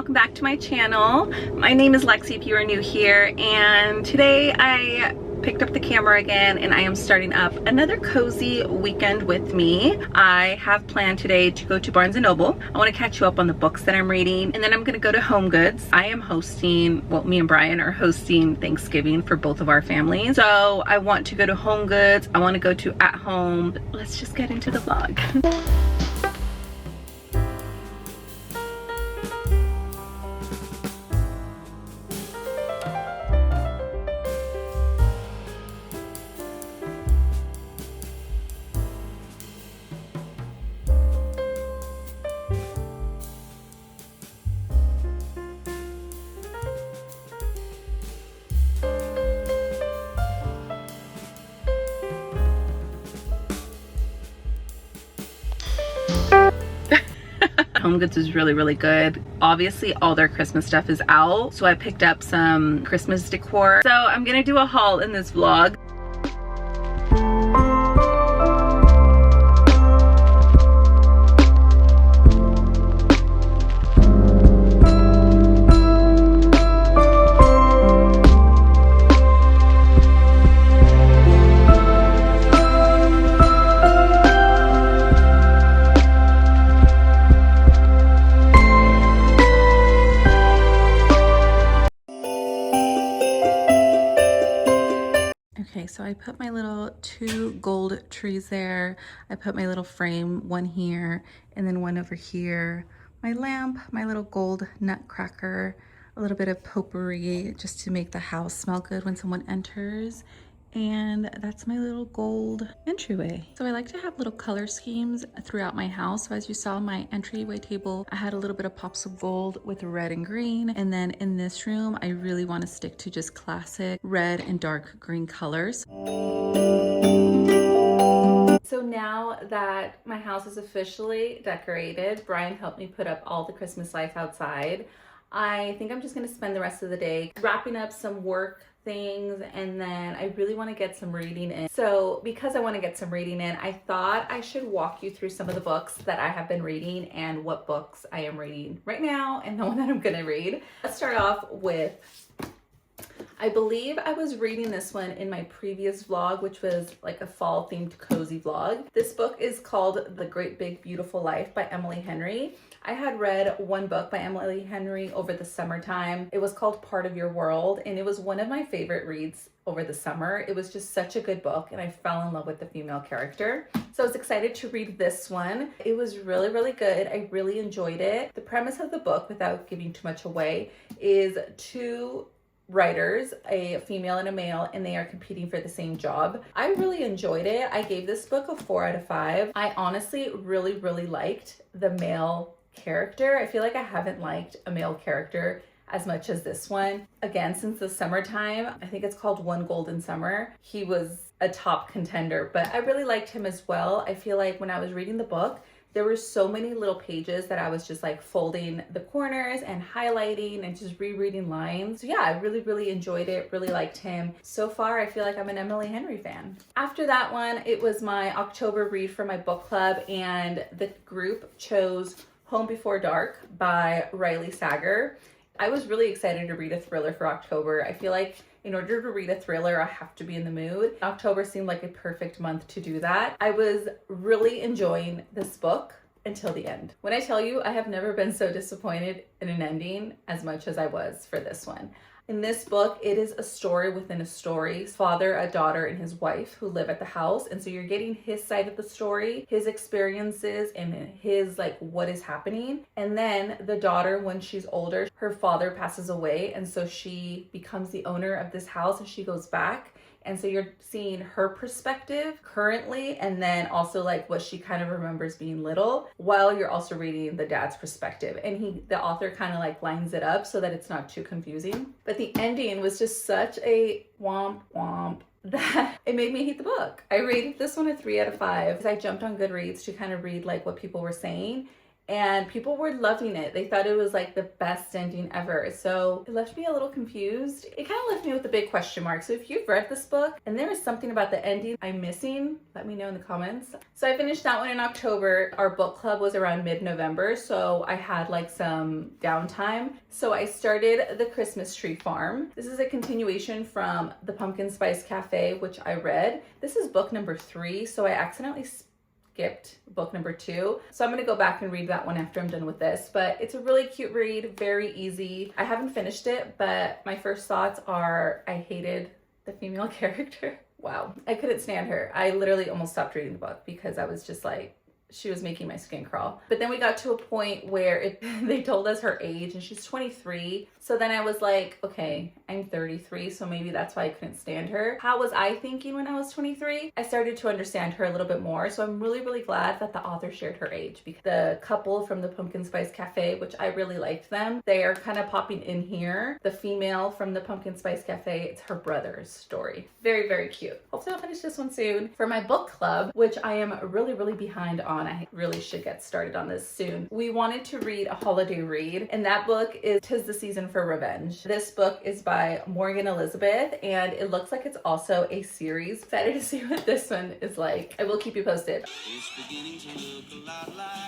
welcome back to my channel. My name is Lexi if you are new here, and today I picked up the camera again and I am starting up another cozy weekend with me. I have planned today to go to Barnes & Noble. I want to catch you up on the books that I'm reading, and then I'm going to go to Home Goods. I am hosting, well, me and Brian are hosting Thanksgiving for both of our families. So I want to go to Home Goods. I want to go to At Home. Let's just get into the vlog. Home Goods is really good. Obviously all their Christmas stuff is out, so I picked up some Christmas decor. So I'm gonna do a haul in this vlog. Okay, so I put my little 2 gold trees there. I put my little frame, one here and then one over here. My lamp, my little gold nutcracker, a little bit of potpourri just to make the house smell good when someone enters. And that's my little gold entryway. So I like to have little color schemes throughout my house. So as you saw, my entryway table, I had a little bit of pops of gold with red and green. And then in this room, I really want to stick to just classic red and dark green colors. So now that my house is officially decorated, Brian helped me put up all the Christmas lights outside. I think I'm just gonna spend the rest of the day wrapping up some work things, and then I really want to get some reading in. So because I want to get some reading in, I thought I should walk you through some of the books that I have been reading and what books I am reading right now and the one that I'm gonna read. Let's start off with, I believe I was reading this one in my previous vlog, which was like a fall themed cozy vlog. This book is called The Great Big Beautiful Life by Emily Henry. I had read one book by Emily Henry over the summertime. It was called Part of Your World, and it was one of my favorite reads over the summer. It was just such a good book, and I fell in love with the female character. So I was excited to read this one. It was really good. I really enjoyed it. The premise of the book, without giving too much away, is 2 writers, a female and a male, and they are competing for the same job. I really enjoyed it. I gave this book a 4 out of 5. I honestly really liked the male character. I feel like I haven't liked a male character as much as this one. Again, since the summertime, I think it's called One Golden Summer, he was a top contender, but I really liked him as well. I feel like when I was reading the book, there were so many little pages that I was just like folding the corners and highlighting and just rereading lines. So yeah, I really enjoyed it, really liked him. So far, I feel like I'm an Emily Henry fan. After that one, it was my October read for my book club, and the group chose Home Before Dark by Riley Sager. I was really excited to read a thriller for October. I feel like in order to read a thriller, I have to be in the mood. October seemed like a perfect month to do that. I was really enjoying this book until the end. When I tell you, I have never been so disappointed in an ending as much as I was for this one. In this book, it is a story within a story. Father, a daughter, and his wife who live at the house. And so you're getting his side of the story, his experiences, and his like what is happening. And then the daughter, when she's older, her father passes away. And so she becomes the owner of this house and she goes back. And so you're seeing her perspective currently, and then also like what she kind of remembers being little, while you're also reading the dad's perspective. And the author kind of like lines it up so that it's not too confusing. But the ending was just such a womp that it made me hate the book. I rated this one a 3 out of 5 because I jumped on Goodreads to kind of read like what people were saying. and people were loving it. They thought it was like the best ending ever. So it left me a little confused. It kind of left me with a big question mark. So if you've read this book and there is something about the ending I'm missing, let me know in the comments. So I finished that one in October. Our book club was around mid-November, so I had like some downtime. So I started The Christmas Tree Farm. This is a continuation from The Pumpkin Spice Cafe, which I read. This is book number 3, so I accidentally skipped book number 2. So I'm gonna go back and read that one after I'm done with this, but it's a really cute read, very easy. I haven't finished it, but my first thoughts are I hated the female character. Wow, I couldn't stand her. I literally almost stopped reading the book because I was just like, she was making my skin crawl. But then we got to a point where they told us her age and she's 23. So then I was like, okay, I'm 33, so maybe that's why I couldn't stand her. How was I thinking when I was 23? I started to understand her a little bit more. So I'm really, really glad that the author shared her age, because the couple from the Pumpkin Spice Cafe, which I really liked them, they are kind of popping in here. The female from the Pumpkin Spice Cafe, it's her brother's story. Very, very cute. Hopefully I'll finish this one soon. For my book club, which I am really, really behind on, I really should get started on this soon. We wanted to read a holiday read, and that book is 'Tis the Season for Revenge. This book is by Morgan Elizabeth, and it looks like it's also a series. Excited to see what this one is like. I will keep you posted. It's beginning to look a lot like